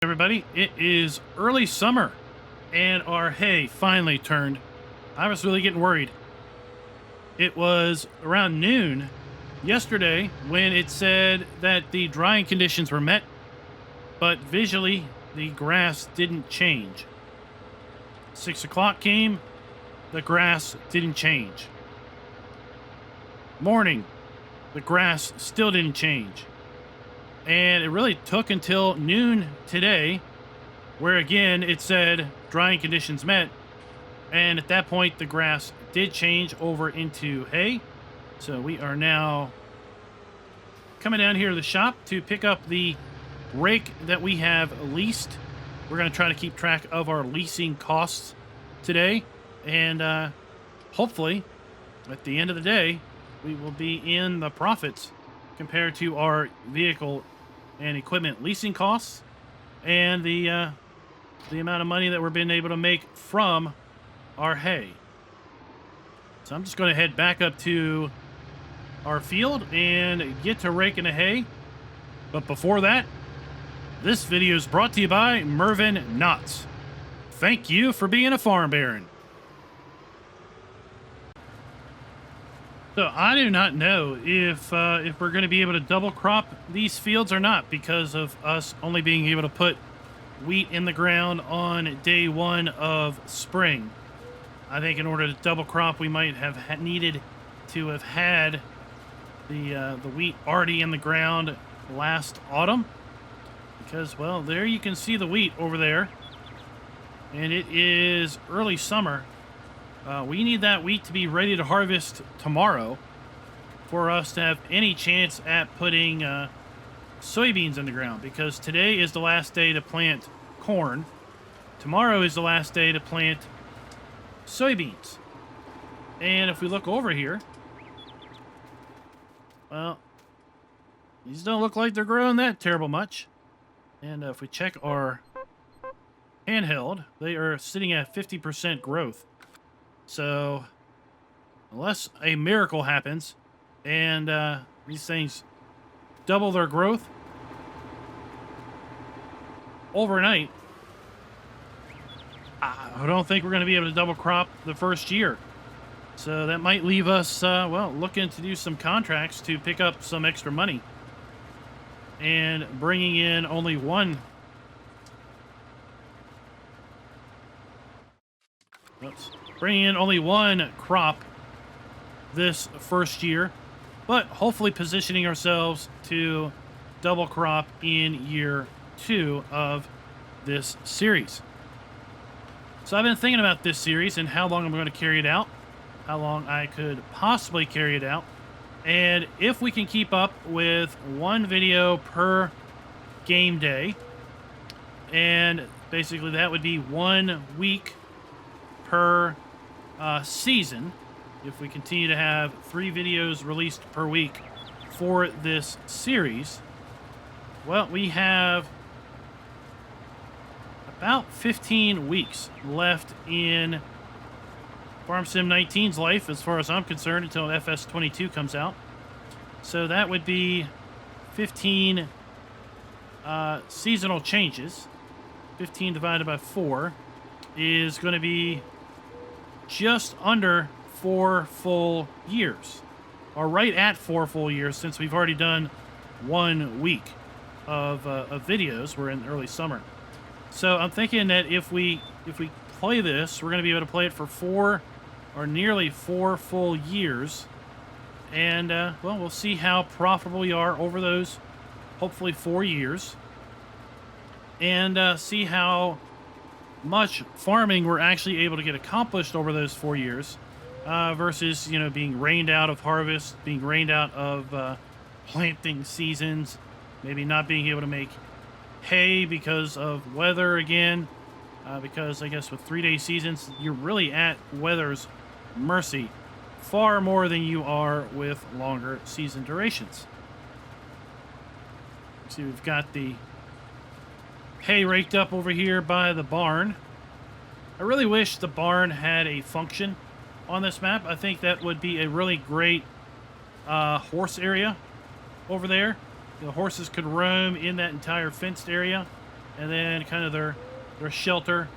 Everybody, it is early summer and our hay finally turned. I was really getting worried. It was around noon yesterday when it said that the drying conditions were met, but visually the grass didn't change. 6 o'clock came, the grass didn't change. Morning, the grass still didn't change. And it really took until noon today, where again it said drying conditions met. And at that point, the grass did change over into hay. So we are now coming down here to the shop to pick up the rake that we have leased. We're going to try to keep track of our leasing costs today. And hopefully, at the end of the day, we will be in the profits compared to our vehicle and equipment leasing costs and the amount of money that we're being able to make from our hay. So I'm just going to head back up to our field and get to raking the hay. But before that, this video is brought to you by Mervyn Knotts. Thank you for being a farm baron. So I do not know if we're going to be able to double crop these fields or not because of us only being able to put wheat in the ground on day one of spring. I think in order to double crop, we might have needed to have had the wheat already in the ground last autumn. Because, well, there you can see the wheat over there. And it is early summer. We need that wheat to be ready to harvest tomorrow for us to have any chance at putting soybeans in the ground, because today is the last day to plant corn. Tomorrow is the last day to plant soybeans. And if we look over here, well, these don't look like they're growing that terrible much. And if we check our handheld, they are sitting at 50% growth. So, unless a miracle happens and these things double their growth overnight, I don't think we're going to be able to double crop the first year. So that might leave us, well, looking to do some contracts to pick up some extra money. And bringing in only one... Oops. Bringing in only one crop this first year, but hopefully positioning ourselves to double crop in year 2 of this series. So I've been thinking about this series and how long I'm going to carry it out, how long I could possibly carry it out, and if we can keep up with one video per game day, and basically that would be 1 week per season, if we continue to have 3 videos released per week for this series. Well, we have about 15 weeks left in Farm Sim 19's life, as far as I'm concerned, until FS22 comes out. So that would be 15 seasonal changes. 15 divided by 4 is going to be just under 4 full years, or right at 4 full years, since we've already done 1 week of videos. We're in early summer, so I'm thinking that if we play this, we're going to be able to play it for 4 or nearly 4 full years, and well, we'll see how profitable we are over those hopefully 4 years, and see how much farming we're actually able to get accomplished over those 4 years versus, you know, being rained out of harvest, being rained out of planting seasons, maybe not being able to make hay because of weather again, because I guess with 3-day seasons, you're really at weather's mercy far more than you are with longer season durations. See, we've got the hay raked up over here by the barn. I really wish the barn had a function on this map. I think that would be a really great horse area over there. The horses could roam in that entire fenced area. and then kind of their shelter,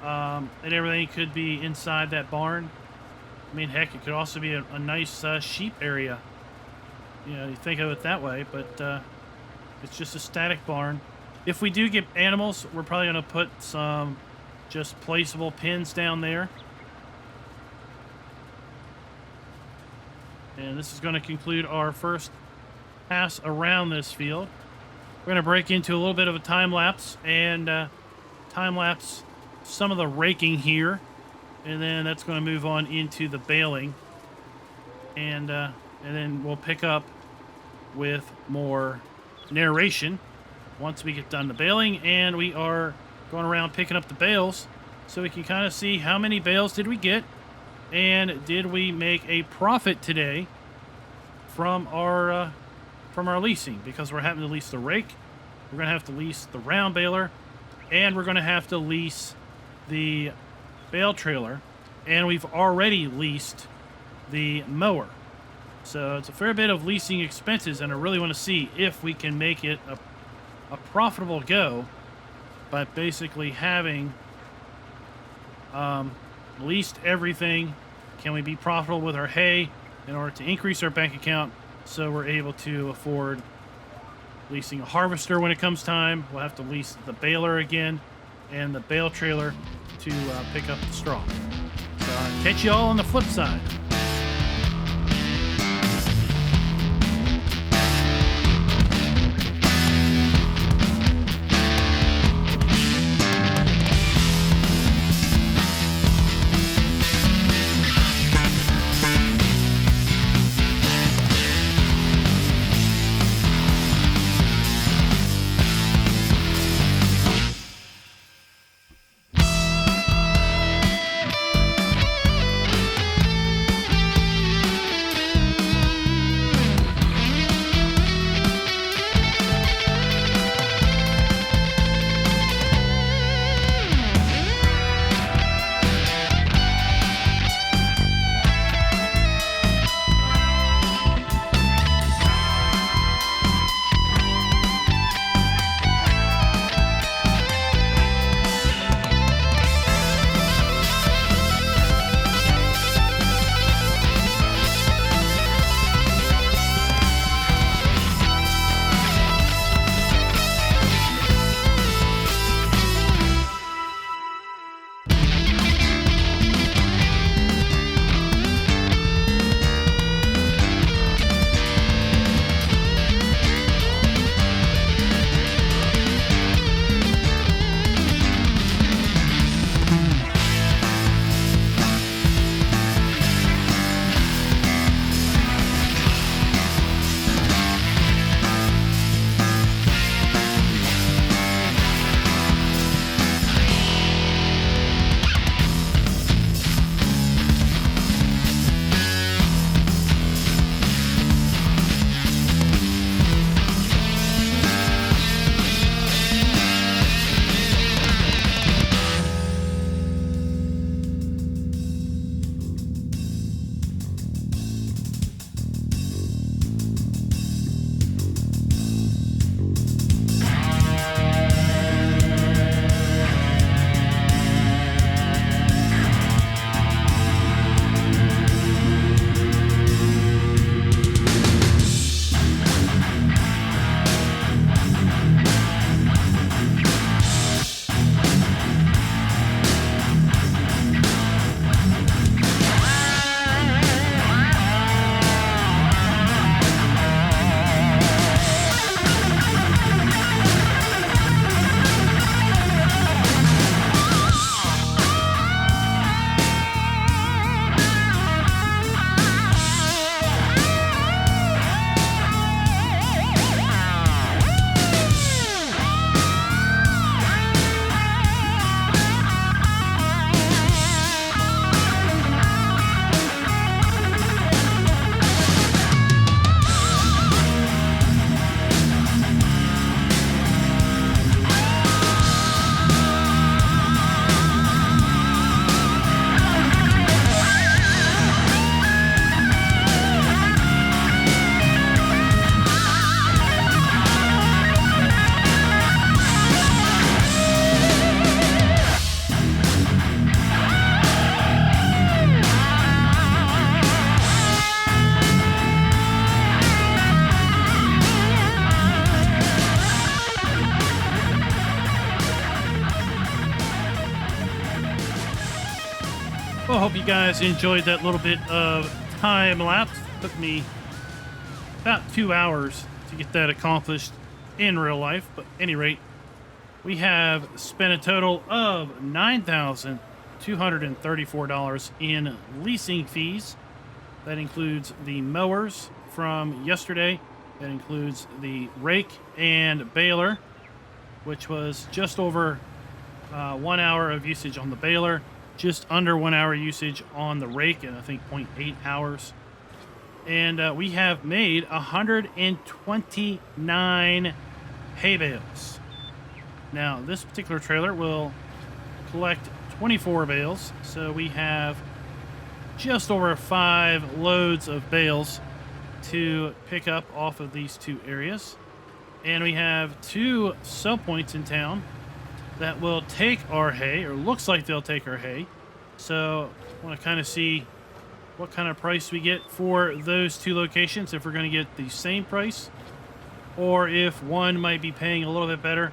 and everything could be inside that barn. I mean, heck, it could also be a nice sheep area. You know, you think of it that way, but it's just a static barn. If we do get animals, we're probably going to put some just placeable pins down there. And this is going to conclude our first pass around this field. We're going to break into a little bit of a time-lapse and time-lapse some of the raking here. And then that's going to move on into the baling. And then we'll pick up with more narration once we get done the baling. And we are going around picking up the bales so we can kind of see how many bales did we get. And did we make a profit today from our leasing? Because we're having to lease the rake, we're going to have to lease the round baler, and we're going to have to lease the bale trailer, and we've already leased the mower. So it's a fair bit of leasing expenses, and I really want to see if we can make it a profitable go by basically having leased everything. Can we be profitable with our hay in order to increase our bank account so we're able to afford leasing a harvester when it comes time? We'll have to lease the baler again and the bale trailer to pick up the straw. So I'll catch you all on the flip side. hope you guys enjoyed that little bit of time lapse. Took me about 2 hours to get that accomplished in real life. But at any rate, we have spent a total of $9,234 in leasing fees. That includes the mowers from yesterday. That includes the rake and baler, which was just over 1 hour of usage on the baler, just under 1 hour usage on the rake, and I think 0.8 hours. And we have made 129 hay bales. Now, this particular trailer will collect 24 bales, so we have just over 5 loads of bales to pick up off of these two areas. And we have 2 sell points in town that will take our hay, or looks like they'll take our hay. So I want to kind of see what kind of price we get for those 2 locations, if we're going to get the same price or if one might be paying a little bit better.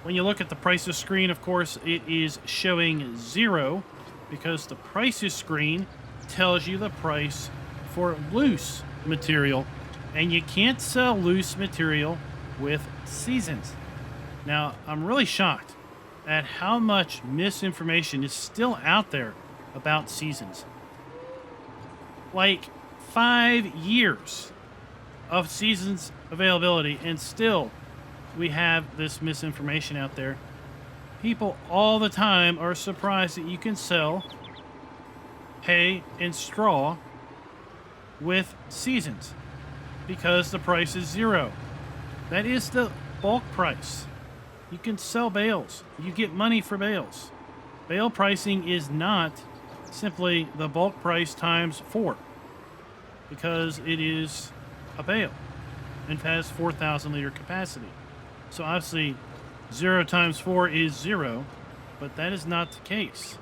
When you look at the prices screen, of course, it is showing 0 because the prices screen tells you the price for loose material, and you can't sell loose material with seasons. Now, I'm really shocked at how much misinformation is still out there about seasons. Like 5 years of seasons availability, and still we have this misinformation out there. People all the time are surprised that you can sell hay and straw with seasons because the price is 0. That is the bulk price. You can sell bales. You get money for bales. Bale pricing is not simply the bulk price times 4, because it is a bale and has 4,000 liter capacity. So obviously 0 times 4 is 0, but that is not the case.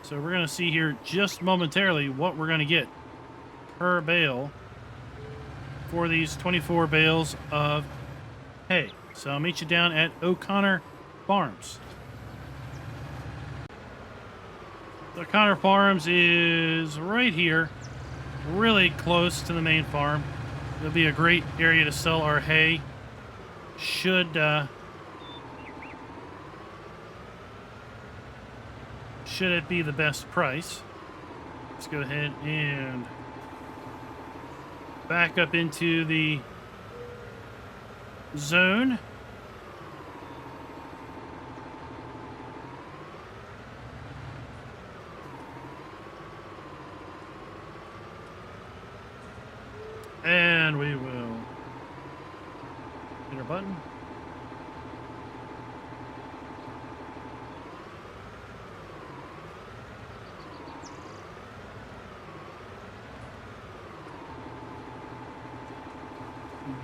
So we're going to see here just momentarily what we're going to get per bale for these 24 bales of hay. So I'll meet you down at O'Connor Farms. O'Connor Farms is right here, really close to the main farm. It'll be a great area to sell our hay. Should it be the best price. Let's go ahead and back up into the zone. And we will hit our button.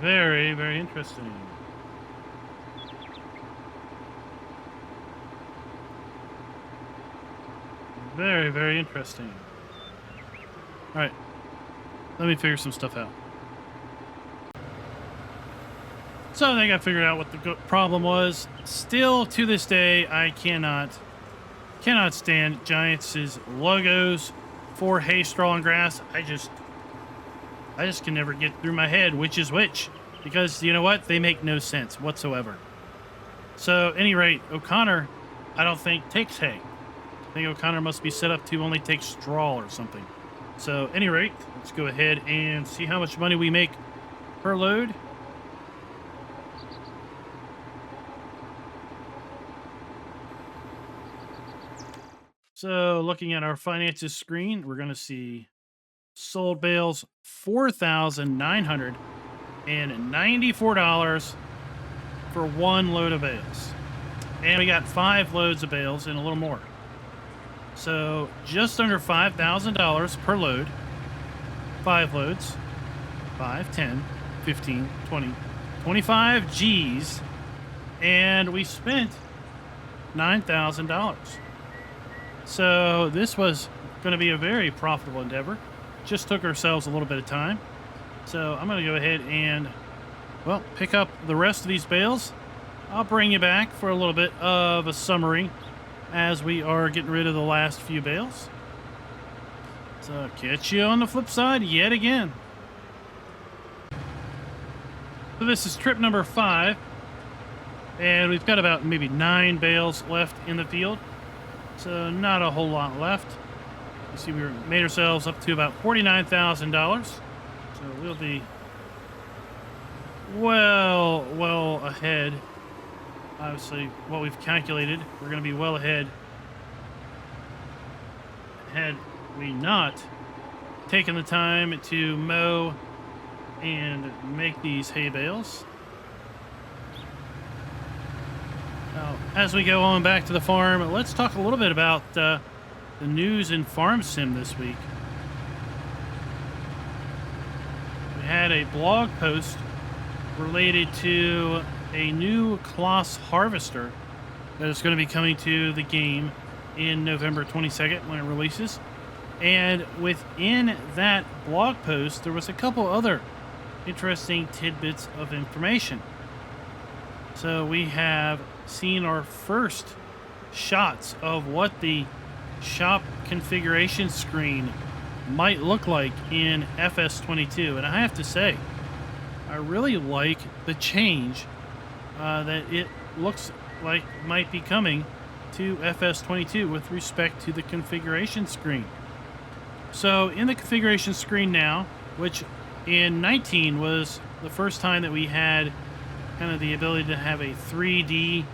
Very, very interesting. Very, very interesting. All right. Let me figure some stuff out. So I think I figured out what the problem was. Still, to this day, I cannot stand Giants' logos for hay, straw, and grass. I just can never get through my head which is which, because you know what? They make no sense whatsoever. So, at any rate, O'Connor, I don't think takes hay. I think O'Connor must be set up to only take straw or something. So, at any rate, let's go ahead and see how much money we make per load. So, looking at our finances screen, we're going to see sold bales $4,994 for 1 load of bales. And we got 5 loads of bales and a little more. So just under $5,000 per load. 5 loads. 5, 10, 15, 20, 25 G's. And we spent $9,000. So this was going to be a very profitable endeavor. Just took ourselves a little bit of time. So I'm going to go ahead and, well, pick up the rest of these bales. I'll bring you back for a little bit of a summary as we are getting rid of the last few bales. So catch you on the flip side yet again. So this is trip number 5. And we've got about maybe 9 bales left in the field. So not a whole lot left. You see, we made ourselves up to about $49,000. So we'll be well ahead. Obviously, what we've calculated, we're going to be well ahead. Had we not taken the time to mow and make these hay bales. Now, as we go on back to the farm, let's talk a little bit about the news in Farm Sim this week. We had a blog post related to a new class harvester that is going to be coming to the game in November 22nd when it releases. And within that blog post, there was a couple other interesting tidbits of information. So we have seen our first shots of what the shop configuration screen might look like in FS22. And I have to say, I really like the change that it looks like might be coming to FS22 with respect to the configuration screen. So in the configuration screen now, which in 19 was the first time that we had kind of the ability to have a 3D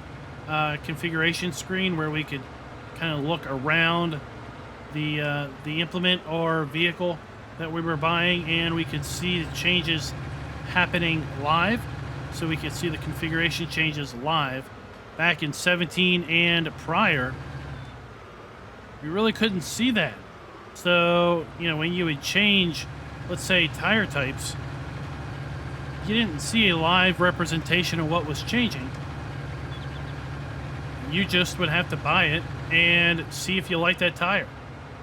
configuration screen where we could kind of look around the implement or vehicle that we were buying, and we could see the changes happening live. So we could see the configuration changes live. Back in 17 and prior, we really couldn't see that. So, you know, when you would change, let's say, tire types, you didn't see a live representation of what was changing. You just would have to buy it and see if you like that tire.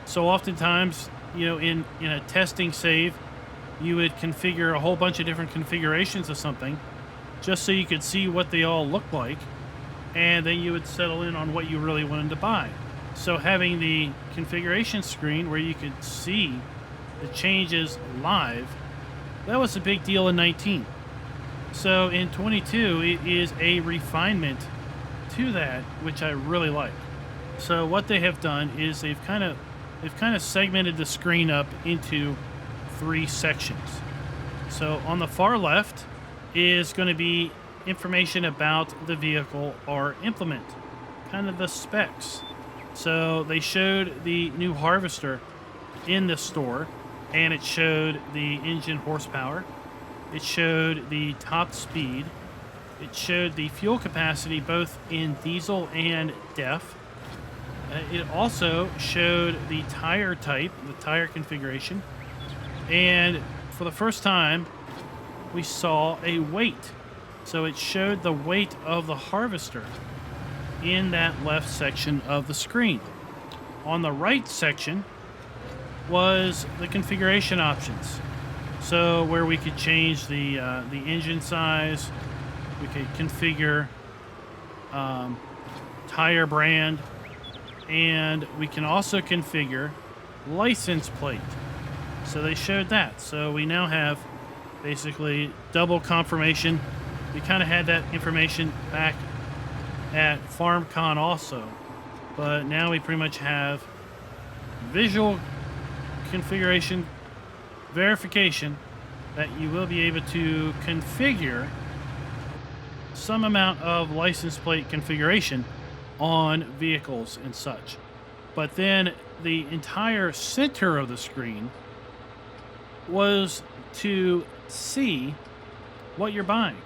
So oftentimes, you know, in a testing save, you would configure a whole bunch of different configurations of something just so you could see what they all look like, and then you would settle in on what you really wanted to buy. So having the configuration screen where you could see the changes live, that was a big deal in 19. So in 22, it is a refinement to that, which I really like. So what they have done is they've kind of segmented the screen up into 3 sections. So on the far left is going to be information about the vehicle or implement, kind of the specs. So they showed the new harvester in the store, and it showed the engine horsepower, it showed the top speed, it showed the fuel capacity both in diesel and DEF. It also showed the tire type, the tire configuration, and for the first time we saw a weight. So it showed the weight of the harvester in that left section of the screen. On the right section was the configuration options. So where we could change the engine size, we could configure tire brand, and we can also configure license plate. So they showed that. So we now have basically double confirmation. We kind of had that information back at FarmCon also, but now we pretty much have visual configuration verification that you will be able to configure some amount of license plate configuration on vehicles and such. But then the entire center of the screen was to see what you're buying.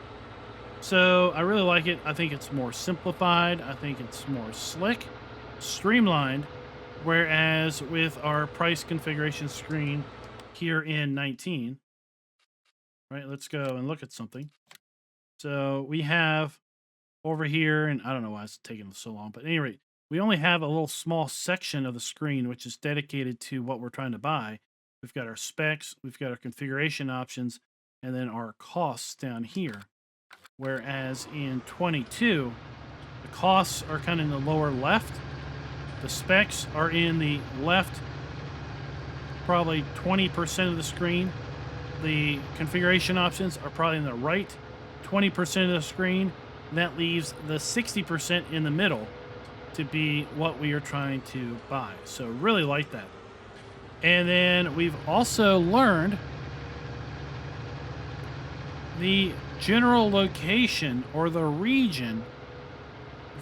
So I really like it. I think it's more simplified. I think it's more slick, streamlined. Whereas with our price configuration screen here in 19, right, let's go and look at something. So we have over here, and I don't know why it's taking so long, but at any rate, we only have a little small section of the screen which is dedicated to what we're trying to buy. We've got our specs, we've got our configuration options, and then our costs down here. Whereas in 22, the costs are kind of in the lower left. The specs are in the left probably 20% of the screen. The configuration options are probably in the right 20% of the screen. That leaves the 60% in the middle to be what we are trying to buy. So really like that. And then we've also learned the general location or the region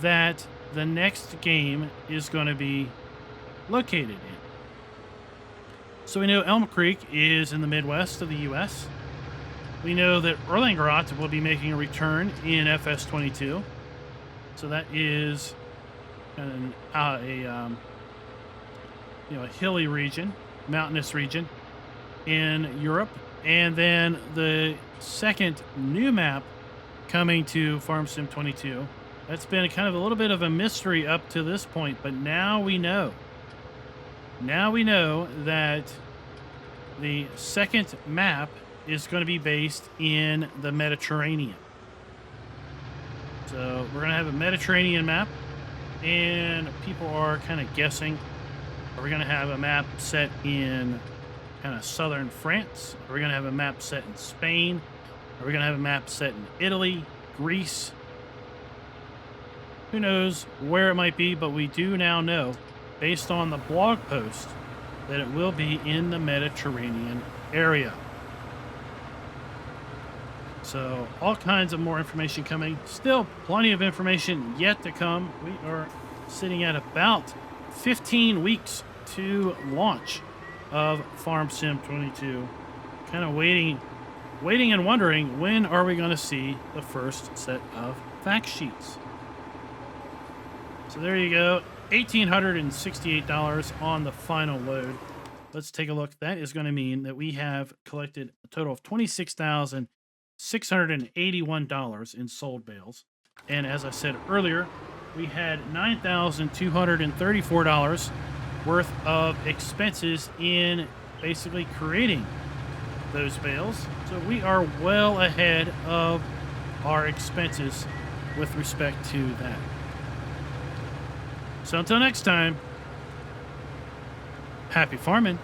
that the next game is going to be located in. So we know Elm Creek is in the Midwest of the U.S. We know that Erlangrot will be making a return in FS22. So that is a hilly region, mountainous region in Europe. And then the second new map coming to Farm Sim 22. That's been kind of a little bit of a mystery up to this point, but now we know. Now we know that the second map is going to be based in the Mediterranean. So we're going to have a Mediterranean map, and people are kind of guessing, are we going to have a map set in kind of southern France? Are we going to have a map set in Spain? Are we going to have a map set in Italy, Greece? Who knows where it might be, but we do now know, based on the blog post, that it will be in the Mediterranean area. So all kinds of more information coming. Still plenty of information yet to come. We are sitting at about 15 weeks to launch of Farm Sim 22. Kind of waiting and wondering, when are we going to see the first set of fact sheets? So there you go, $1,868 on the final load. Let's take a look. That is going to mean that we have collected a total of $26,681 in sold bales. And as I said earlier, we had $9,234 worth of expenses in basically creating those bales. So we are well ahead of our expenses with respect to that. So until next time, happy farming.